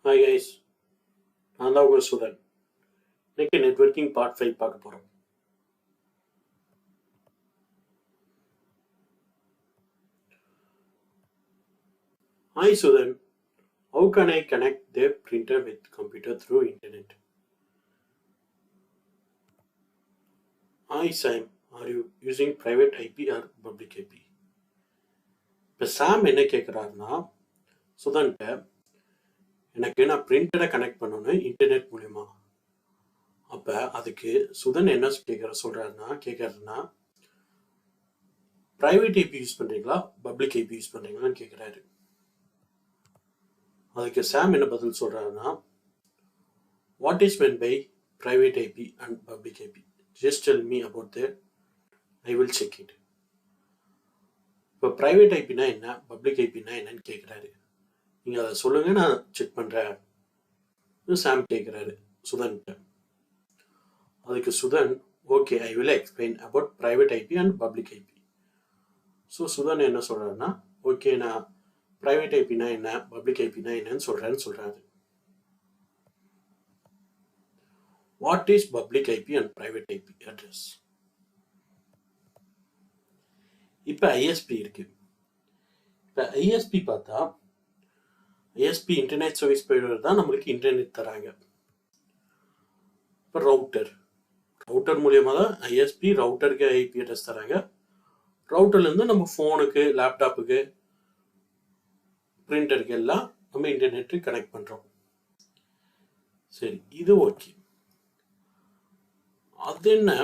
Hi guys, நான் தான் உங்கள் சுதன். இன்னைக்கு நெட்வொர்க்கிங் பார்ட் 5 பார்க்க போகிறோம். Hi Sudan, how can I connect the printer with computer through internet? Hi Sam, are you using private IP or public IP? இப்போ சாம் என்ன கேட்குறாருன்னா, சுதன்கிட்ட எனக்கு நான் பிரிண்டரை கனெக்ட் பண்ணணும் இன்டர்நெட் மூலிமா. அப்போ அதுக்கு சுதன் என்ன கேட்குறாருன்னா ப்ரைவேட் ஐபி யூஸ் பண்ணுறீங்களா பப்ளிக் ஐபி யூஸ் பண்ணுறீங்களான்னு கேட்குறாரு. அதுக்கு சாம் என்ன பதில் சொல்கிறாருன்னா, what is meant by private IP and public IP? Just tell me about that. I will check it. இப்போ ப்ரைவேட் ஐபினா என்ன, பப்ளிக் ஐபினா என்னன்னு கேட்குறாரு. நீங்கள் அதை சொல்லுங்கள், நான் செக் பண்ணுறேன் சாம் கேட்குறாரு சுதன்கிட்ட. அதுக்கு Sudhan, okay I will explain about private IP and public IP. So Sudhan என்ன சொல்கிறாருன்னா, ஓகே நான் ப்ரைவேட் ஐபினா என்ன பப்ளிக் ஐபினா என்னன்னு சொல்கிறாரு. What is public IP and private IP address? இப்போ ஐஎஸ்பி இருக்கு. இப்போ ஐஎஸ்பி பார்த்தா ஐஎஸ்பி இன்டர்நெட் சர்வீஸ் ப்ரொவைடர் தான் நம்மளுக்கு இன்டர்நெட் தராங்க. இப்போ ரவுட்டர் மூலியமாக தான் ஐஎஸ்பி ரவுட்டருக்கு ஐபி அட்ரஸ் தராங்க. ரவுட்டர்லேருந்து நம்ம ஃபோனுக்கு, லேப்டாப்புக்கு, பிரிண்டருக்கு எல்லாம் நம்ம இன்டர்நெட்டு கனெக்ட் பண்ணுறோம். சரி, இது ஓகே. அது என்ன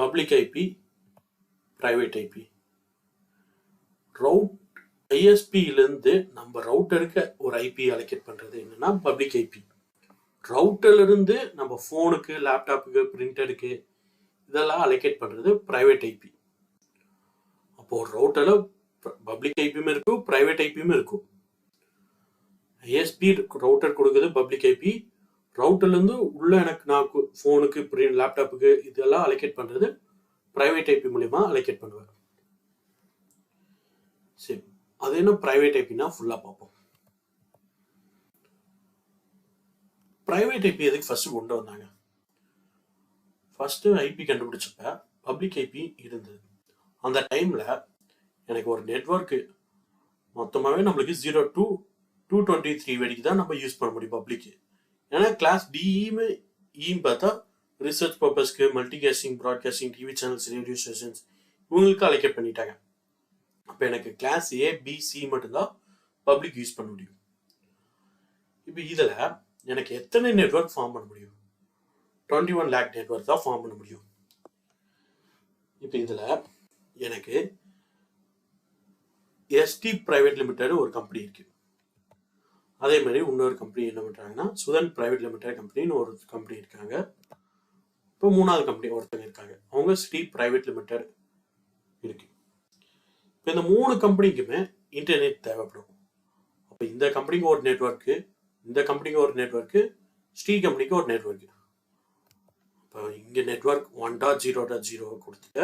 பப்ளிக் ஐபி ப்ரைவேட் ஐபி? ஐஎஸ்பியிலேருந்து நம்ம ரவுட்டருக்கு ஒரு ஐபி அலோகேட் பண்ணுறது என்னன்னா பப்ளிக் ஐபி. ரவுட்டர்லேருந்து நம்ம ஃபோனுக்கு, லேப்டாப்புக்கு, பிரிண்டருக்கு இதெல்லாம் அலோகேட் பண்ணுறது ப்ரைவேட் ஐபி. அப்போது ரவுட்டரில் பப்ளிக் ஐபியும் இருக்கும், ப்ரைவேட் ஐபியும் இருக்கும். ஐஎஸ்பி ரவுட்டர் கொடுக்குறது பப்ளிக் ஐபி, ரவுட்டர்லேருந்து உள்ள நான் ஃபோனுக்கு, லேப்டாப்புக்கு இதெல்லாம் அலோகேட் பண்ணுறது ப்ரைவேட் ஐபி மூலிமா அலோகேட் பண்ணுவேன். சரி, அது என்ன ப்ரைவேட் ஐபினா ஃபுல்லாக பார்ப்போம். ப்ரைவேட் ஐபி எதுக்கு ஃபர்ஸ்ட் கொண்டு வந்தாங்க? ஃபர்ஸ்ட் ஐபி கண்டுபிடிச்சப்ப பப்ளிக் ஐபி இருந்தது. அந்த டைமில் எனக்கு ஒரு நெட்வொர்க்கு மொத்தமாகவே நம்மளுக்கு 0 to 223 வரைக்கும் தான் நம்ம யூஸ் பண்ண முடியும் பப்ளிக்கு. ஏன்னா கிளாஸ் டிஇயும் பார்த்தா ரிசர்ச் பர்பஸ்க்கு, multicasting, broadcasting, TV channels, radio stations இவங்களுக்கு அலோகேட் பண்ணிட்டாங்க. அப்போ எனக்கு கிளாஸ் ஏ, பி, சி மட்டும்தான் பப்ளிக் யூஸ் பண்ண முடியும். இப்போ இதில் எனக்கு எத்தனை நெட்வொர்க் ஃபார்ம் பண்ண முடியும்? 21 lakh நெட்வொர்க் தான் ஃபார்ம் பண்ண முடியும். இப்போ இதில் எனக்கு எஸ்டி பிரைவேட் லிமிடெட் ஒரு கம்பெனி இருக்கு. அதே மாதிரி இன்னொரு கம்பெனி என்ன பண்ணுறாங்கன்னா சுதன் பிரைவேட் லிமிடெட் கம்பெனின்னு ஒரு கம்பெனி இருக்காங்க. இப்போ மூணாவது கம்பெனி ஒருத்தங்க இருக்காங்க, அவங்க ஸ்ரீ பிரைவேட் லிமிடெட் இருக்கு. இப்போ இந்த 3 கம்பெனிக்குமே இன்டர்நெட் தேவைப்படும். அப்போ இந்த கம்பெனிக்கு ஒரு நெட்வொர்க்கு, இந்த கம்பெனிக்கு ஒரு நெட்வொர்க்கு, ஸ்ரீ கம்பெனிக்கு ஒரு நெட்வொர்க்கு. இப்போ இங்கே நெட்வொர்க் 1.0.0 கொடுத்துட்டு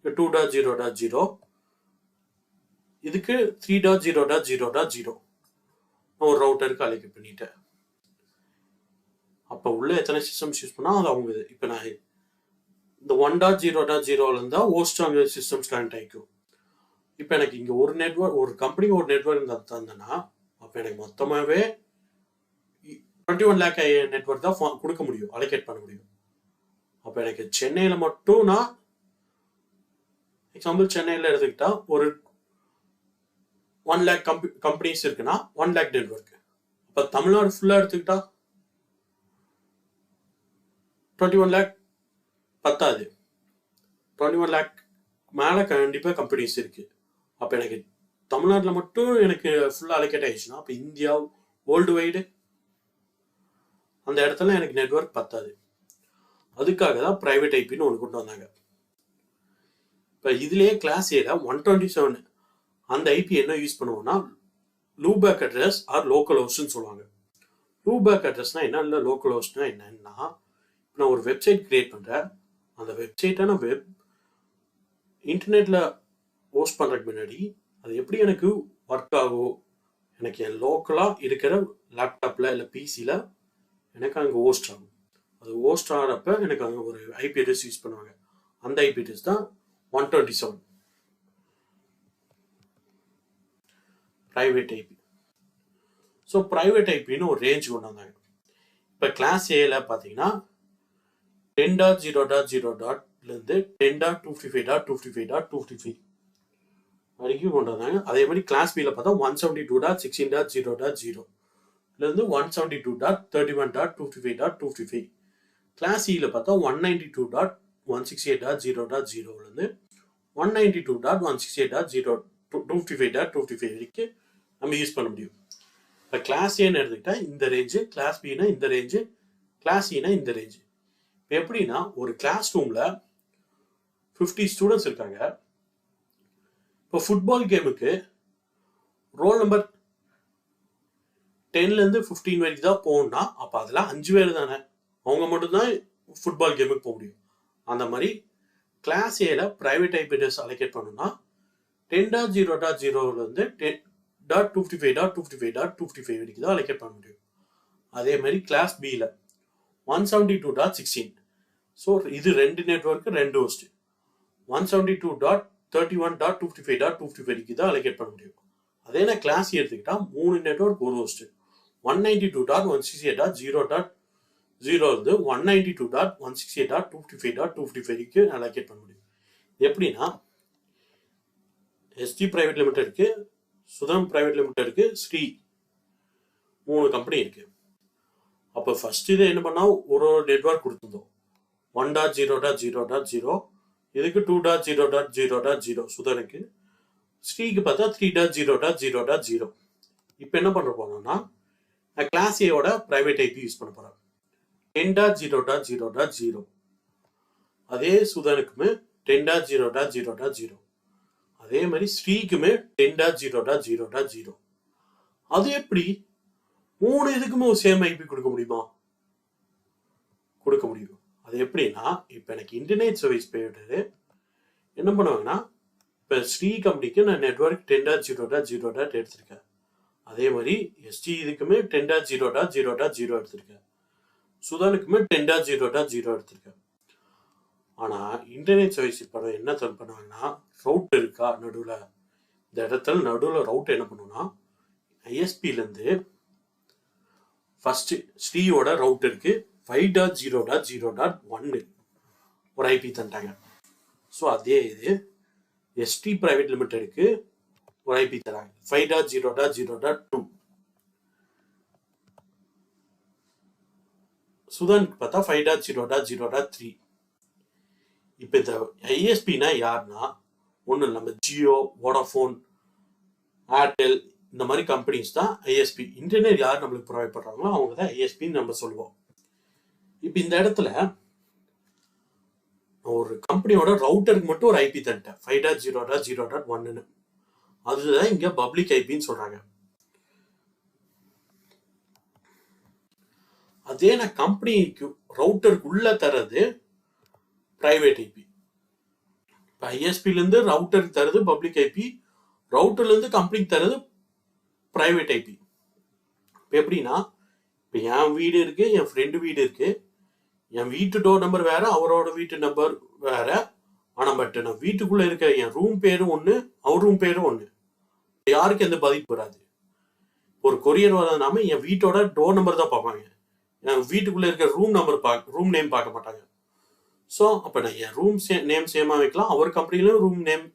2.0.0, இதுக்கு 3.0.0.0 நான் ஒரு ரவுட்டருக்கு அலோகேட் பண்ணிட்டேன். அப்போ உள்ள எத்தனை சிஸ்டம்ஸ் யூஸ் பண்ணால் அது அவங்க. இப்போ நான் இந்த 1.0.0 தான் ஹோஸ்ட் அங்கே சிஸ்டம்ஸ் கனெக்ட் ஆகிக்கும். இப்போ எனக்கு இங்கே ஒரு நெட்வொர்க், ஒரு கம்பெனிக்கு ஒரு நெட்வொர்க் தந்தேன்னா அப்போ எனக்கு மொத்தமாகவே 21 lakh நெட்வொர்க் தான் கொடுக்க முடியும், அலோகேட் பண்ண முடியும். அப்போ எனக்கு சென்னையில் மட்டும் நான் எக்ஸாம்பிள் சென்னையில் எடுத்துக்கிட்டா ஒரு 1 lakh கம்பெனிஸ் இருக்குன்னா 1 lakh நெட்வொர்க். அப்போ தமிழ்நாடு ஃபுல்லாக எடுத்துக்கிட்டா 21 lakh பத்தாது, 21 lakh மேலே கண்டிப்பாக கம்பெனிஸ் இருக்கு. அப்போ எனக்கு தமிழ்நாட்டில் மட்டும் எனக்கு ஃபுல்லாக அலோகேட் ஆயிடுச்சுன்னா அப்போ இந்தியா வேர்ல்டு வைடு அந்த இடத்துல எனக்கு நெட்வொர்க் பத்தாது. அதுக்காக தான் ப்ரைவேட் ஐபின்னு ஒன்று கொண்டு வந்தாங்க. இப்போ இதுலேயே கிளாஸ் ஏல 127 அந்த ஐபி என்ன யூஸ் பண்ணுவோம்னா லூபேக் அட்ரஸ் ஆர் லோக்கல் ஹோஸ்ட்னு சொல்லுவாங்க. லூபேக் அட்ரஸ்னா என்ன, இல்லை லோக்கல் ஹோஸ்ட்னா என்னன்னா, நான் ஒரு வெப்சைட் கிரியேட் பண்ணுறேன், அந்த வெப்சைட்டை நான் இன்டர்நெட்டில் ஹோஸ்ட் பண்ணுறதுக்கு முன்னாடி அது எப்படி எனக்கு ஒர்க் ஆகும், எனக்கு என் லோக்கலாக இருக்கிற லேப்டாப்பில் இல்லை பிசியில் எனக்கு அங்கே ஹோஸ்ட் ஆகும். அது ஹோஸ்ட் ஆகிறப்ப எனக்கு அங்கே ஒரு ஐபி அட்ரஸ் யூஸ் பண்ணுவாங்க. அந்த ஐபி அட்ரஸ் தான் 127 ப்ரைவேட் ஐபி. ஸோ ப்ரைவேட் ஐபின்னு ஒரு ரேஞ்ச் கொண்டு வந்தாங்க. இப்போ கிளாஸ் ஏல பார்த்தீங்கன்னா 10.0.0.லேருந்து 10.255.255.255 வரைக்கும் கொண்டு வந்தாங்க. அதே மாதிரி கிளாஸ் பியில் பார்த்தா 172.16.0.0லேருந்து 172.31.255.255. கிளாஸ் சியில் பார்த்தா 192.168.0.0லேருந்து 192.168.255.255 வரைக்கும் நம்ம யூஸ் பண்ண முடியும். இப்போ கிளாஸ் ஏன்னு எடுத்துக்கிட்டா இந்த ரேஞ்சு, கிளாஸ் பின்னா இந்த ரேஞ்சு, கிளாஸ் சினா இந்த ரேஞ்சு. இப்போ எப்படின்னா ஒரு கிளாஸ் ரூமில் 50 ஸ்டூடெண்ட்ஸ் இருக்காங்க. இப்போ ஃபுட்பால் கேமுக்கு ரோல் நம்பர் 10லேருந்து 15 வரைக்கும் தான் போகணும்னா அப்போ அதெல்லாம் 5 பேர் தானே, அவங்க மட்டும்தான் ஃபுட்பால் கேமுக்கு போக முடியும். அந்த மாதிரி கிளாஸ் ஏல ப்ரைவேட் ஐபி அட்ரஸ் அலோகேட் பண்ணணும்னா 10.0.0லேருந்து 10.255.255.255 வரைக்கும் தான் அலோகேட் பண்ண முடியும். அதே மாதிரி கிளாஸ் பியில் 172.16. ஸோ இது 2 நெட்வொர்க்கு 2 ஹோஸ்ட். 172.31.255.255 வரைக்கும் தான் அலோகேட் பண்ண முடியும். அதே நான் கிளாஸ் எடுத்துக்கிட்டா 3 நெட்வொர்க் ஒரு ஹோஸ்ட். 192.168.0.0 192.168.255.255 வரைக்கும் அலோகேட் பண்ண முடியும். எப்படின்னா எஸ்டி பிரைவேட் லிமிடெட் இருக்கு, சுதம் பிரைவேட் லிமிடெட் இருக்கு, ஸ்ரீ 3 கம்பெனி இருக்கு. அப்போ ஃபர்ஸ்ட் இதை என்ன பண்ணா ஒரு நெட்வொர்க் கொடுத்துருந்தோம் 1.0.0.0, இதுக்கு 2.0.0.0 சுதனுக்கு, ஸ்ரீக்கு பார்த்தா 3.0.0.0. இப்போ என்ன பண்ண போனோம்னா நான் கிளாஸ் ஏவோட பிரைவேட் ஐபி யூஸ் பண்ண போறேன் 10.0.0.0. அதே சுதனுக்குமே 10.0.0.0. அதே மாதிரி ஸ்ரீக்குமே 10.0.0.0. அது எப்படி 3 இதுக்குமே ஒரு சேம் ஐபி கொடுக்க முடியுமா? கொடுக்க முடியும். அது எப்படின்னா இப்போ எனக்கு இன்டர்நெட் சர்வீஸ் போயிட்டு என்ன பண்ணுவாங்கன்னா இப்போ ஸ்ரீ கம்பெனிக்கு நான் நெட்வொர்க் 10.0.0. எடுத்திருக்கேன். அதே மாதிரி எஸ்டி இதுக்குமே 10.0.0.0 எடுத்திருக்கேன். சுதானுக்குமே 10.0.0 எடுத்திருக்கேன். ஆனால் இன்டர்நெட் சர்வீஸ் இப்போ என்ன பண்ணுவாங்கன்னா ரவுட் இருக்கா நடுவில், இந்த இடத்துல நடுவில் ரவுட் என்ன பண்ணுவோம்னா ஐஎஸ்பிலேருந்து ஃபர்ஸ்ட் ஸ்ரீயோட ரவுட் இருக்கு 5.0.0.1 ஒரு ஐபி தந்துட்டாங்க. ஸோ அதே இது எஸ்டி பிரைவேட் லிமிடெடுக்கு ஒரு ஐபி தராங்க 5.0.0.2. சுதானுக்கு பார்த்தா 5.0.0.3. இப்போ இந்த ஐஎஸ்பினா யாருன்னா ஒன்றும் இல்லை, நம்ம ஜியோ, வோடாஃபோன், ஏர்டெல் இந்த மாதிரி கம்பெனிஸ் தான் ஐஎஸ்பி. இன்டர்நெட் யார் நம்மளுக்கு ப்ரொவைட் பண்ணுறாங்களோ அவங்க தான் ஐஎஸ்பின்னு நம்ம சொல்லுவோம். இப்போ இந்த இடத்துல ஒரு கம்பெனியோட ரவுட்டருக்கு மட்டும் ஒரு ஐபி தந்துட்டேன் 5.0.0.1. அதுதான் இங்கே பப்ளிக் ஐபின்னு சொல்கிறாங்க. அதே நான் கம்பெனிக்கு ரவுட்டருக்கு உள்ள தரது பிரைவேட் ஐபி. இப்போ ஐஎஸ்பிலேருந்து ரவுட்டருக்கு தரது பப்ளிக் ஐபி, ரவுட்டர்லேருந்து கம்பெனிக்கு தரது பிரைவேட் ஐபி. இப்போ எப்படின்னா இப்போ என் வீடு இருக்கு, என் ஃப்ரெண்டு வீடு இருக்கு, என் வீட்டு டோர் நம்பர் வேற, அவரோட வீட்டு நம்பர் வேற. ஆனால் பட் நான் வீட்டுக்குள்ள இருக்க என் ரூம் பேரும் ஒன்று, அவர் ரூம் பேரும் ஒன்று. யாருக்கு எந்த பாதிப்பு வராது. ஒரு கொரியர் வரதுனாம என் வீட்டோட டோர் நம்பர் தான் பார்ப்பாங்க, என் வீட்டுக்குள்ள இருக்க ரூம் நேம் பார்க்க மாட்டாங்க. ஸோ அப்போ நான் என் ரூம் நேம் சேமாக வைக்கலாம், அவர் கம்பெனிலையும் ரூம் நேம்,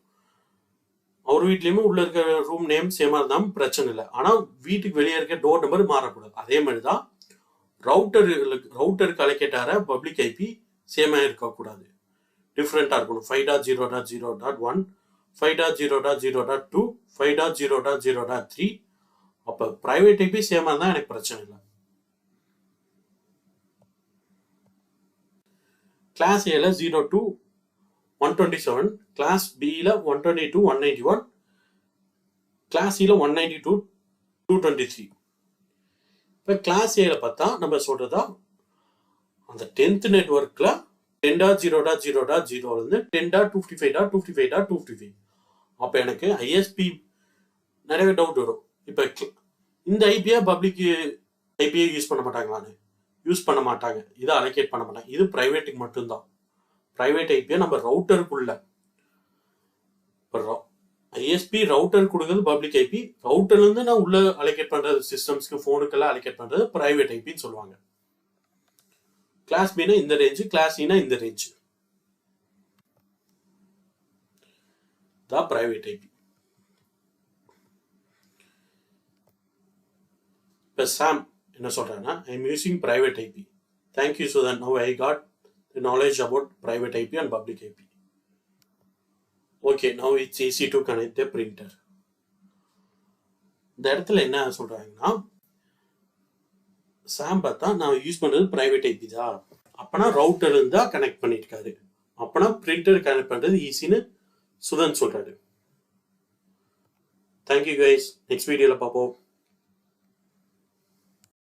அவர் வீட்லேயுமே உள்ள இருக்க ரூம் நேம் சேமாக இருந்தாலும் பிரச்சனை இல்லை. ஆனால் வீட்டுக்கு வெளியே இருக்க டோர் நம்பர் மாறக்கூடாது. அதே மாதிரி தான் ரவுட்டருக்கு அலோகேட் ஆகிற பப்ளிக் ஐபி சேமாக இருக்கக்கூடாது, டிஃப்ரெண்ட்டாக இருக்கணும். 5.0.0.1, 5.0.0.2, 5.0.0.3. அப்போ ப்ரைவேட் ஐபி சேமாக இருந்தால் எனக்கு பிரச்சனை இல்லை. கிளாஸ் ஏல 0 to 127, கிளாஸ் பியில் 128 to 191, கிளாஸ் சியில் 190 to 223. இப்போ கிளாஸ் ஏல பார்த்தா நம்ம சொல்றதா அந்த 10th நெட்வொர்க்கில் 10.0.0.0லேருந்து 10.255.255.255. அப்போ எனக்கு ஐஎஸ்பி நிறைய டவுட் வரும். இப்போ இந்த ஐபியை பப்ளிக் ஐபியை யூஸ் பண்ண மாட்டாங்களான்னு யூஸ் பண்ண மாட்டாங்க. இதை அலோகேட் பண்ண மாட்டாங்க. இது பிரைவேட்டுக்கு மட்டும்தான். பிரைவேட் ஐபியை நம்ம ரவுட்டருக்குள்ள ஐஎஸ்பி ரவுட்டர் கொடுக்குறது பப்ளிக் ஐபி. ரவுட்டர்ல இருந்து நான் உள்ள அலோகேட் பண்றது சிஸ்டம்ஸ்க்கு ஃபோனுக்கெல்லாம் அலோகேட் பண்றது பிரைவேட் ஐபின்னு சொல்லுவாங்க. கிளாஸ் பினா இந்த ரேஞ்சு, கிளாஸ் சினா இந்த ரேஞ்சு தான் பிரைவேட் ஐபி. இப்போ சாம் என்ன சொல்றாங்கன்னா, I am using private IP. Thank you so that now I got the knowledge about private IP and public IP. Okay, now it's easy to connect the printer. இந்த இடத்துல என்ன சொல்றாங்கன்னா, சாம் பார்த்தா நான் யூஸ் பண்றது பிரைவேட் ஐபி தான், அப்பனா ரவுட்டர் இருந்தா கனெக்ட் பண்ணிருக்காரு, அப்பனா பிரிண்டர் கனெக்ட் பண்றது ஈஸின்னு சுதன் சொல்றாரு. தேங்க்யூ கைஸ், நெக்ஸ்ட் வீடியோல பார்ப்போம்.